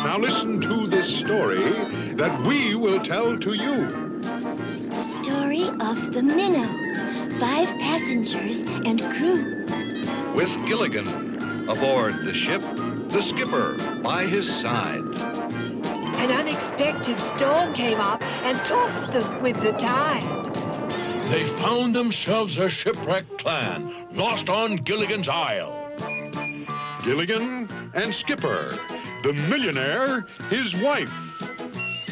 Now listen to this story that we will tell to you. The story of the Minnow. 5 passengers and crew. With Gilligan aboard the ship, the skipper by his side. An unexpected storm came up and tossed them with the tide. They found themselves a shipwrecked clan, lost on Gilligan's Isle. Gilligan and Skipper, the millionaire, his wife.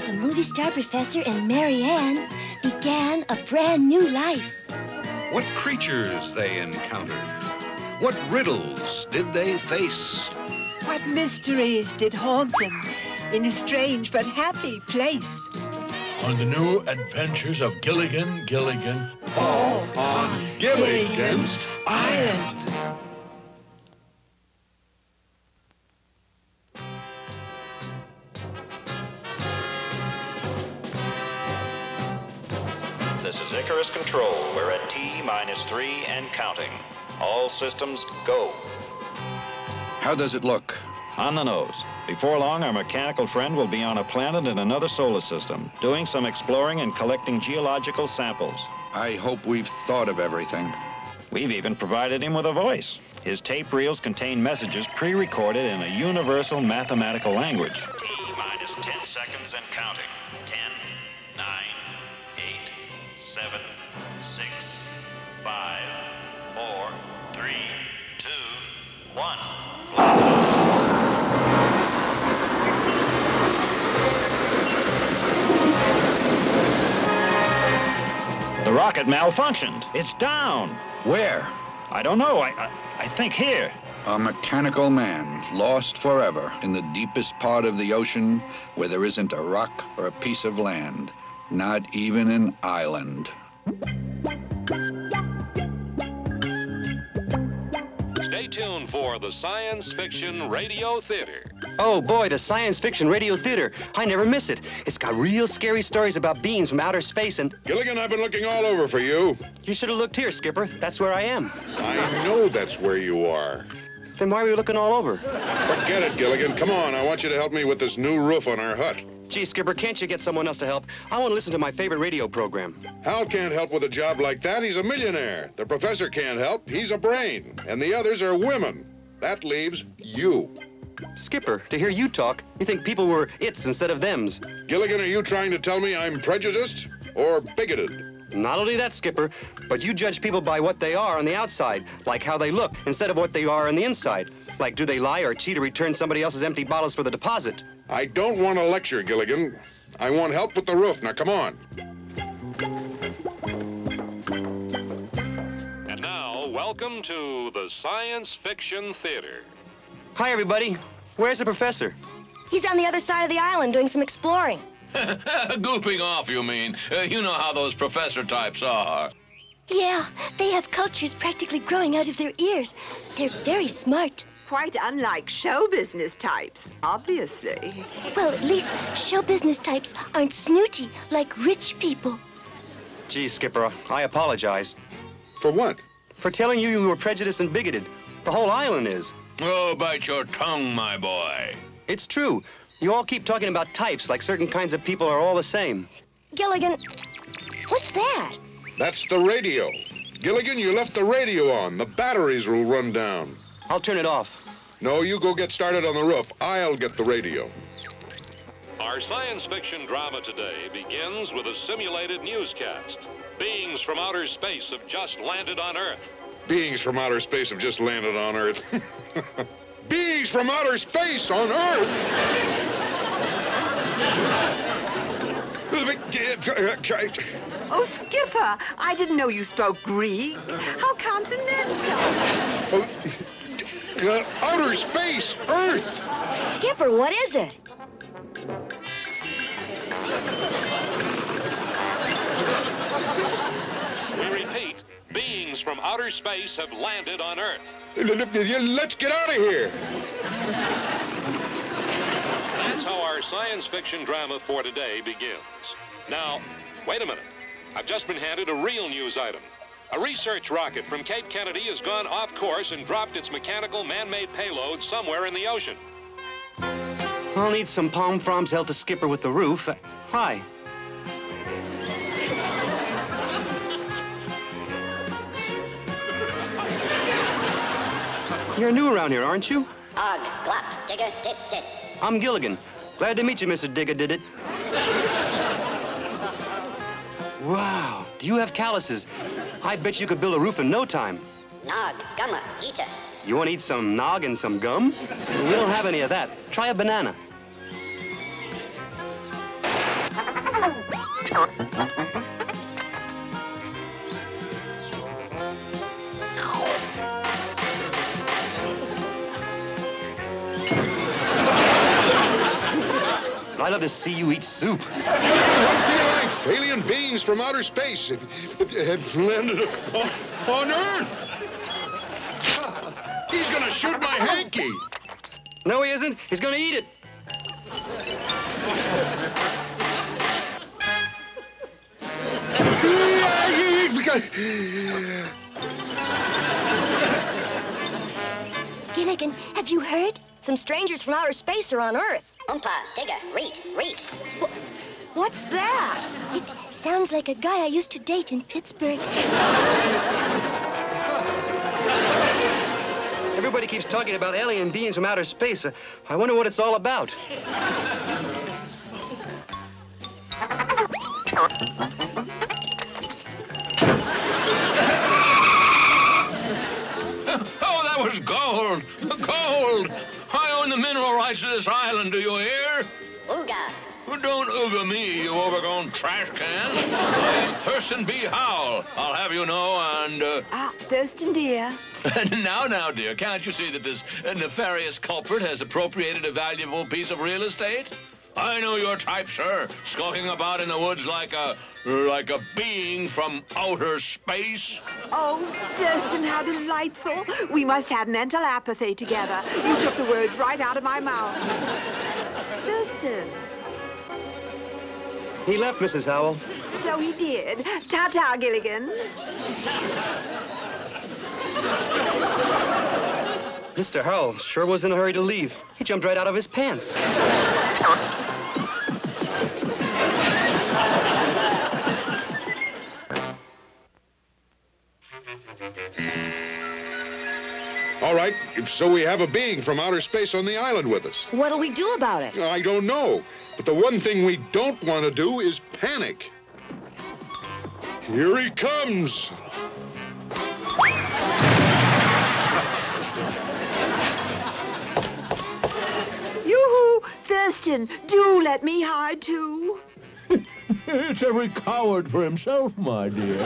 The movie star professor and Mary Ann began a brand new life. What creatures they encountered. What riddles did they face? What mysteries did haunt them in a strange but happy place? On the new adventures of Gilligan, All on Gilligan's Island. This is Icarus Control. We're at T-3 and counting. All systems go. How does it look? On the nose. Before long, our mechanical friend will be on a planet in another solar system, doing some exploring and collecting geological samples. I hope we've thought of everything. We've even provided him with a voice. His tape reels contain messages pre-recorded in a universal mathematical language. T-10 seconds and counting. 10, 9, 8, 7, 6, 5, 4, 3, 2, 1. The rocket malfunctioned. It's down. Where? I don't know. I think here. A mechanical man, lost forever in the deepest part of the ocean where there isn't a rock or a piece of land, not even an island. Stay tuned for the Science Fiction Radio Theater. Oh boy, the Science Fiction Radio Theater. I never miss it. It's got real scary stories about beings from outer space and... Gilligan, I've been looking all over for you. You should have looked here, Skipper. That's where I am. I know that's where you are. Then why were you looking all over? Forget it, Gilligan. Come on, I want you to help me with this new roof on our hut. Gee, Skipper, can't you get someone else to help? I want to listen to my favorite radio program. Hal can't help with a job like that. He's a millionaire. The professor can't help. He's a brain. And the others are women. That leaves you. Skipper, to hear you talk, you think people were its instead of thems. Gilligan, are you trying to tell me I'm prejudiced or bigoted? Not only that, Skipper, but you judge people by what they are on the outside, like how they look, instead of what they are on the inside. Like, do they lie or cheat or return somebody else's empty bottles for the deposit? I don't want to lecture, Gilligan. I want help with the roof. Now, come on. And now, welcome to the Science Fiction Theater. Hi, everybody. Where's the professor? He's on the other side of the island doing some exploring. Goofing off, you mean? You know how those professor types are. Yeah, they have cultures practically growing out of their ears. They're very smart. Quite unlike show business types, obviously. Well, at least show business types aren't snooty like rich people. Gee, Skipper, I apologize. For what? For telling you were prejudiced and bigoted. The whole island is. Oh, bite your tongue, my boy. It's true. You all keep talking about types like certain kinds of people are all the same. Gilligan, what's that? That's the radio. Gilligan, you left the radio on. The batteries will run down. I'll turn it off. No, you go get started on the roof. I'll get the radio. Our science fiction drama today begins with a simulated newscast. Beings from outer space have just landed on Earth. Beings from outer space have just landed on Earth. Beings from outer space on Earth! Oh, Skipper, I didn't know you spoke Greek. How continental. Outer space! Earth! Skipper, what is it? We repeat, beings from outer space have landed on Earth. Let's get out of here! That's how our science fiction drama for today begins. Now, wait a minute. I've just been handed a real news item. A research rocket from Cape Kennedy has gone off course and dropped its mechanical man-made payload somewhere in the ocean. I'll need some palm fronds to help the skipper with the roof. Hi. You're new around here, aren't you? Og, glop, digger, dit, dit. I'm Gilligan. Glad to meet you, Mr. Digga-Did-It. Wow, do you have calluses? I bet you could build a roof in no time. Nog, gumma, eater. You want to eat some nog and some gum? We don't have any of that. Try a banana. I'd love to see you eat soup. What's the life? Alien beings from outer space have landed on Earth. He's gonna shoot my hanky. No, he isn't. He's gonna eat it. Gilligan, have you heard? Some strangers from outer space are on Earth. Oompa, digger, reet, reet. What's that? It sounds like a guy I used to date in Pittsburgh. Everybody keeps talking about alien beings from outer space. I wonder what it's all about. Oh, that was gold! Gold! I own the mineral rights to this island, do you hear? Ooga. Don't ooga me, you overgrown trash can. I'm Thurston B. Howell, I'll have you know, and... Thurston, dear. Now, dear, can't you see that this nefarious culprit has appropriated a valuable piece of real estate? I know your type, sir, skulking about in the woods like a being from outer space. Oh, Thurston, how delightful. We must have mental apathy together. You took the words right out of my mouth. Thurston. He left, Mrs. Howell. So he did. Ta-ta, Gilligan. Mr. Howell sure was in a hurry to leave. He jumped right out of his pants. All right, so we have a being from outer space on the island with us. What'll we do about it? I don't know, but the one thing we don't want to do is panic. Here he comes. Yoo-hoo! Thurston, do let me hide, too. It's every coward for himself, my dear.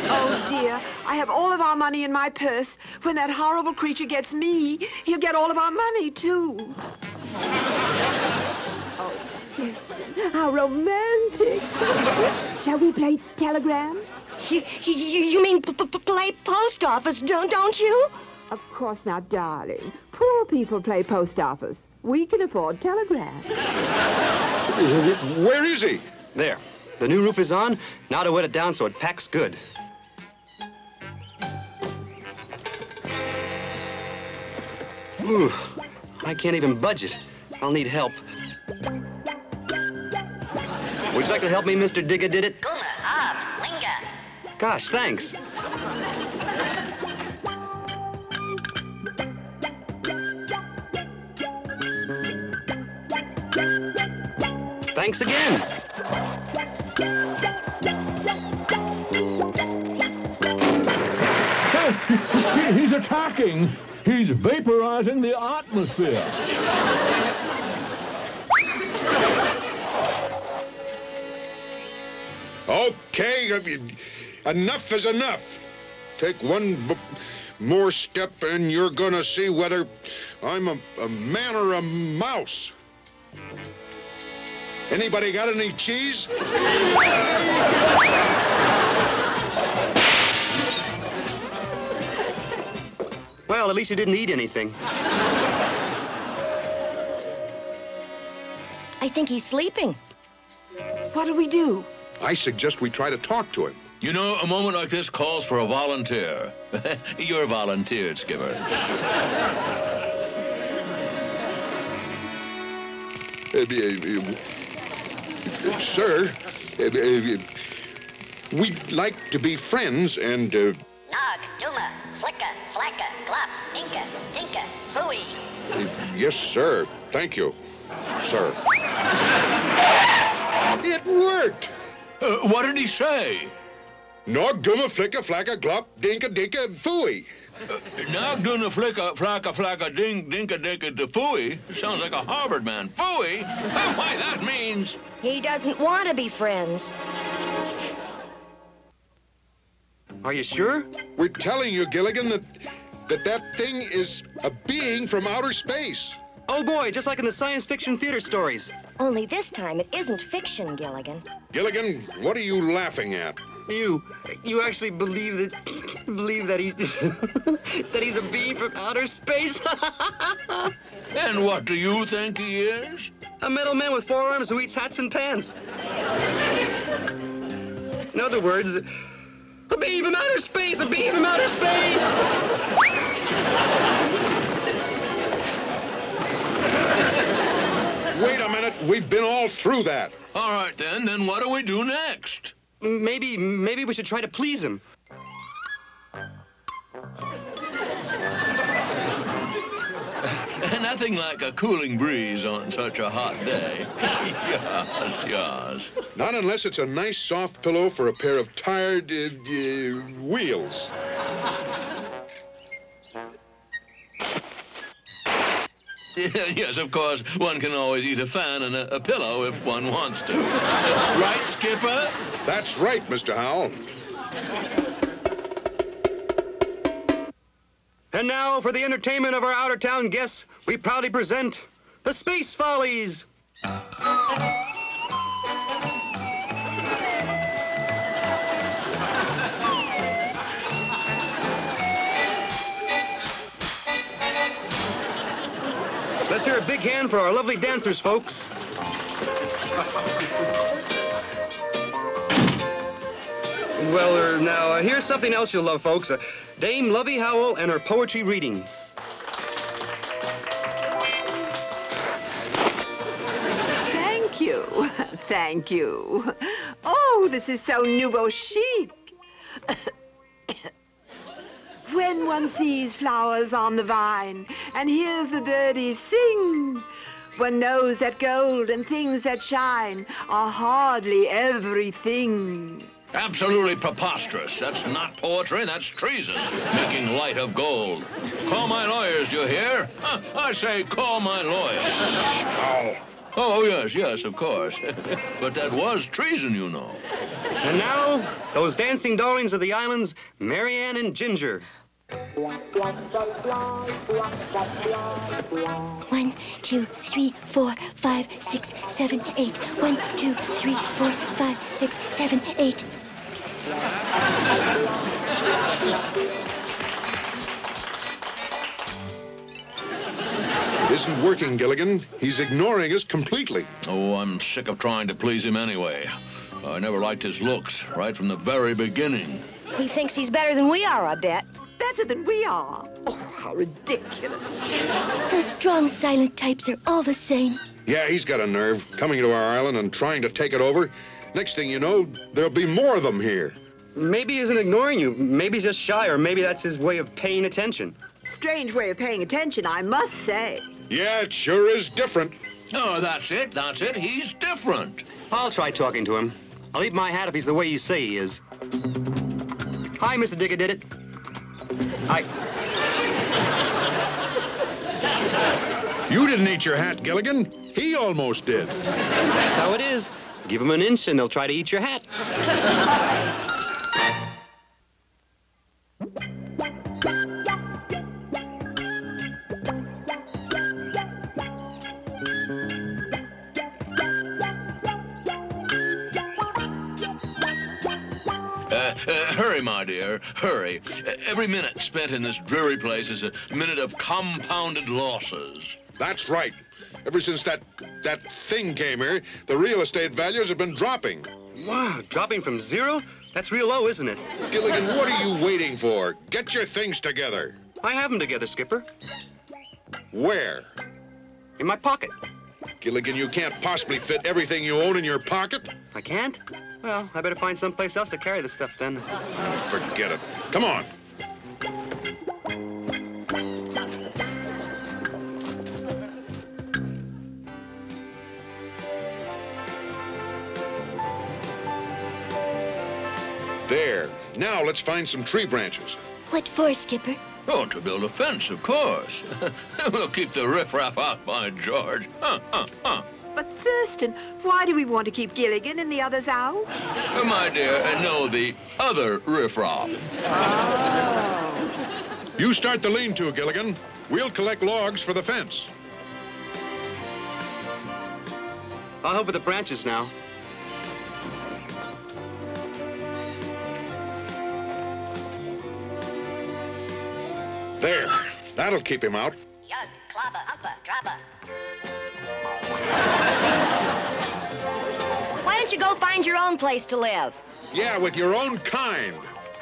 Oh, dear. I have all of our money in my purse. When that horrible creature gets me, he'll get all of our money, too. Oh, Thurston, how romantic. Shall we play telegram? You mean play post office, don't you? Of course not, darling. Poor people play post office. We can afford telegrams. Where is he? There. The new roof is on. Now to wet it down so it packs good. Ooh, I can't even budge it. I'll need help. Would you like to help me, Mr. Digga-Did-It? Gooma, ob, linga. Gosh, thanks. Thanks again. He's attacking. He's vaporizing the atmosphere. Okay, enough is enough. Take one more step and you're gonna see whether I'm a man or a mouse. Anybody got any cheese? Well, at least you didn't eat anything. I think he's sleeping. What do we do? I suggest we try to talk to him. You know, a moment like this calls for a volunteer. You're volunteered, Skipper. Sir, we'd like to be friends and, Nog, Duma, Flicka, Flacka, Glop, Inka, Dinka, Fooey. yes, sir. Thank you, sir. It worked! What did he say? Nog, Duma, Flicka, Flacka, Glop, Dinka, Dinka, Fooey. Nog, Duna, Flicka, Flacka, Flacka, Dinka, Dinka, de Fooey? Sounds like a Harvard man. Fooey? Why, that means... He doesn't want to be friends. Are you sure? We're telling you, Gilligan, that thing is a being from outer space. Oh boy, just like in the science fiction theater stories. Only this time it isn't fiction, Gilligan. Gilligan, what are you laughing at? You actually believe that he's that he's a being from outer space? And what do you think he is? A metal man with 4 arms who eats hats and pants. In other words, a being from outer space, a being from outer space! Wait a minute, we've been all through that. All right, then what do we do next? Maybe we should try to please him. Nothing like a cooling breeze on such a hot day. Yes. Not unless it's a nice soft pillow for a pair of tired wheels. Yes, of course, one can always eat a fan and a pillow if one wants to. Right, Skipper? That's right, Mr. Howell. And now, for the entertainment of our out-of-town guests, we proudly present the Space Follies. Let's hear a big hand for our lovely dancers, folks. Well, now, here's something else you'll love, folks. Dame Lovey Howell and her poetry reading. Thank you. Thank you. Oh, this is so nouveau chic. When one sees flowers on the vine and hears the birdies sing, one knows that gold and things that shine are hardly everything. Absolutely preposterous. That's not poetry, that's treason. Making light of gold. Call my lawyers, do you hear? I say call my lawyers. Oh, yes, of course. But that was treason, you know. And now, those dancing darlings of the islands, Marianne and Ginger. 1, 2, 3, 4, 5, 6, 7, 8. 1, 2, 3, 4, 5, 6, 7, 8. It isn't working, Gilligan. He's ignoring us completely. Oh, I'm sick of trying to please him anyway. I never liked his looks, right from the very beginning. He thinks he's better than we are, I bet. Better than we are. Oh, how ridiculous. The strong, silent types are all the same. Yeah, he's got a nerve, coming to our island and trying to take it over. Next thing you know, there'll be more of them here. Maybe he isn't ignoring you. Maybe he's just shy, or maybe that's his way of paying attention. Strange way of paying attention, I must say. Yeah, it sure is different. Oh, that's it. He's different. I'll try talking to him. I'll eat my hat if he's the way you say he is. Hi, Mr. Dig-a-Did-It. Hi. You didn't eat your hat, Gilligan. He almost did. That's how it is. Give them an inch and they'll try to eat your hat. Hurry, my dear, hurry. Every minute spent in this dreary place is a minute of compounded losses. That's right. Ever since that thing came here, the real estate values have been dropping. Wow, dropping from 0? That's real low, isn't it? Gilligan, what are you waiting for? Get your things together. I have them together, Skipper. Where? In my pocket. Gilligan, you can't possibly fit everything you own in your pocket. I can't? Well, I better find someplace else to carry the stuff then. Forget it. Come on. There. Now let's find some tree branches. What for, Skipper? Oh, to build a fence, of course. We'll keep the riffraff out, by George. But Thurston, why do we want to keep Gilligan and the others out? My dear, no, the other riffraff. You start the lean-to, Gilligan. We'll collect logs for the fence. I'll help with the branches now. There. That'll keep him out. Yug, clobber, umpa, drabber. Why don't you go find your own place to live? Yeah, with your own kind.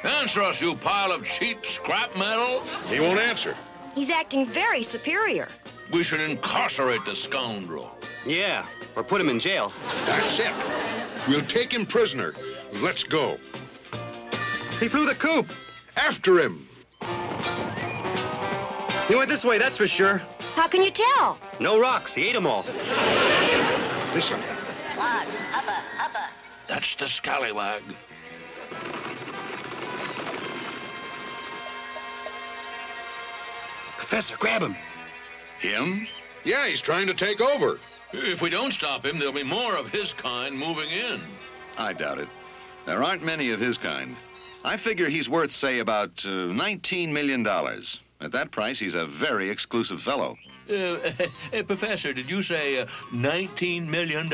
Answer us, you pile of cheap scrap metal. He won't answer. He's acting very superior. We should incarcerate the scoundrel. Yeah, or put him in jail. That's it. We'll take him prisoner. Let's go. He flew the coop. After him. He went this way, that's for sure. How can you tell? No rocks, he ate them all. Listen. Clog, hubba, hubba. That's the scallywag. Professor, grab him. Him? Yeah, he's trying to take over. If we don't stop him, there'll be more of his kind moving in. I doubt it. There aren't many of his kind. I figure he's worth, say, about $19 million. At that price, he's a very exclusive fellow. Professor, did you say $19 million?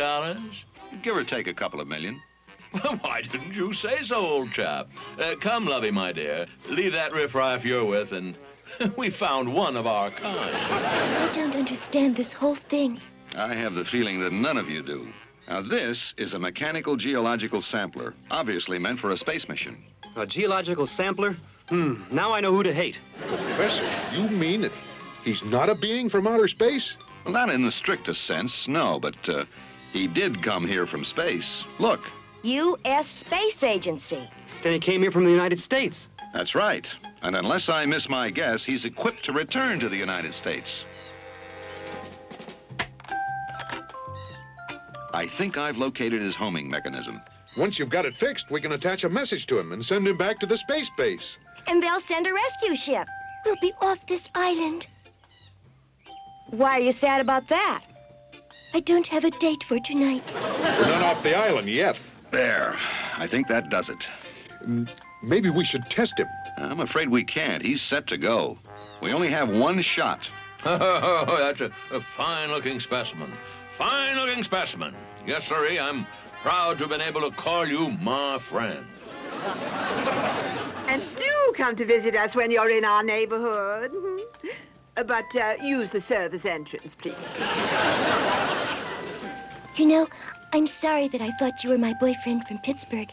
Give or take a couple of million. Why didn't you say so, old chap? Come, Lovey, my dear. Leave that riffraff you're with, and we found one of our kind. I don't understand this whole thing. I have the feeling that none of you do. Now, this is a mechanical geological sampler, obviously meant for a space mission. A geological sampler? Now I know who to hate. Professor, you mean that he's not a being from outer space? Well, not in the strictest sense, no, but he did come here from space. Look. U.S. Space Agency. Then he came here from the United States. That's right. And unless I miss my guess, he's equipped to return to the United States. I think I've located his homing mechanism. Once you've got it fixed, we can attach a message to him and send him back to the space base. And they'll send a rescue ship. We'll be off this island. Why are you sad about that? I don't have a date for tonight. We're not off the island yet. There. I think that does it. Maybe we should test him. I'm afraid we can't. He's set to go. We only have one shot. Oh, that's a fine-looking specimen. Fine-looking specimen. Yes, sirree, I'm proud to have been able to call you my friend. And do come to visit us when you're in our neighborhood. But use the service entrance, please. You know, I'm sorry that I thought you were my boyfriend from Pittsburgh.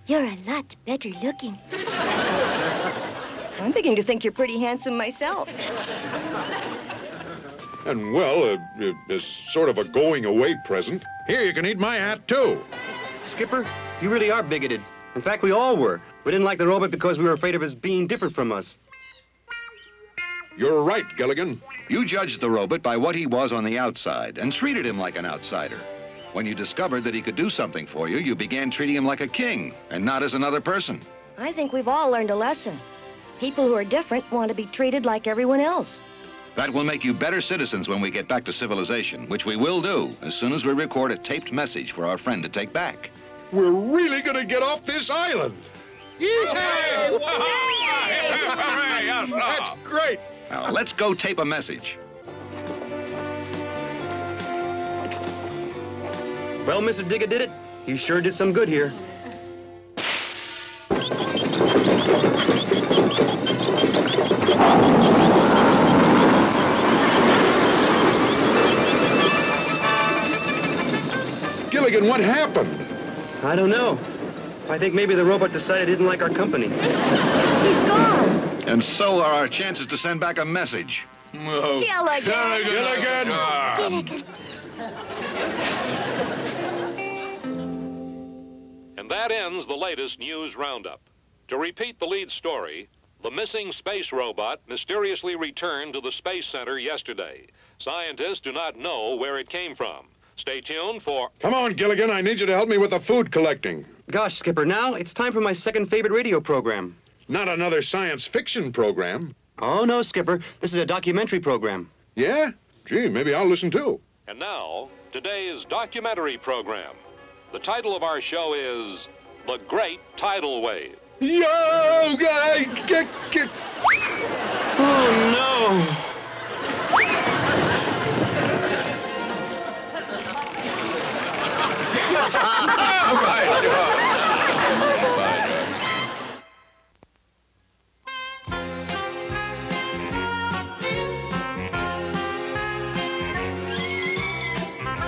You're a lot better looking. I'm beginning to think you're pretty handsome myself. And, well, as sort of a going-away present, here, you can eat my hat, too. Skipper, you really are bigoted. In fact, we all were. We didn't like the robot because we were afraid of his being different from us. You're right, Gilligan. You judged the robot by what he was on the outside and treated him like an outsider. When you discovered that he could do something for you, you began treating him like a king and not as another person. I think we've all learned a lesson. People who are different want to be treated like everyone else. That will make you better citizens when we get back to civilization, which we will do as soon as we record a taped message for our friend to take back. We're really going to get off this island. Yay! That's great. Now, let's go tape a message. Well, Mr. Digger did it. You sure did some good here. Gilligan, what happened? I don't know. I think maybe the robot decided he didn't like our company. He's gone. And so are our chances to send back a message. Oh, Gilligan. Gilligan. Gilligan. And that ends the latest news roundup. To repeat the lead story, the missing space robot mysteriously returned to the Space Center yesterday. Scientists do not know where it came from. Stay tuned for... Come on, Gilligan, I need you to help me with the food collecting. Gosh, Skipper, now it's time for my second favorite radio program. Not another science fiction program. Oh, no, Skipper. This is a documentary program. Yeah? Gee, maybe I'll listen too. And now, today's documentary program. The title of our show is The Great Tidal Wave. Yo, guy, get. Oh, no.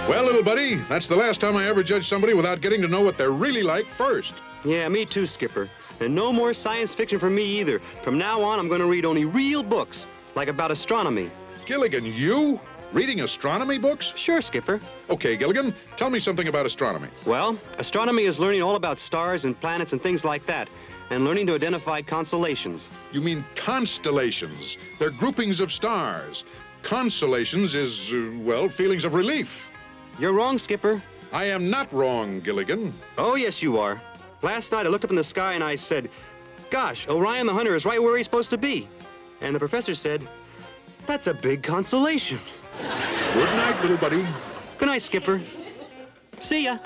Well, little buddy, that's the last time I ever judged somebody without getting to know what they're really like first. Yeah, me too, Skipper. And no more science fiction for me either. From now on, I'm going to read only real books, like about astronomy. Gilligan, you? Reading astronomy books? Sure, Skipper. Okay, Gilligan, tell me something about astronomy. Well, astronomy is learning all about stars and planets and things like that, and learning to identify constellations. You mean constellations. They're groupings of stars. Consolations is, well, feelings of relief. You're wrong, Skipper. I am not wrong, Gilligan. Oh, yes, you are. Last night, I looked up in the sky and I said, gosh, Orion the Hunter is right where he's supposed to be. And the professor said, that's a big constellation. Good night, little buddy. Good night, Skipper. See ya.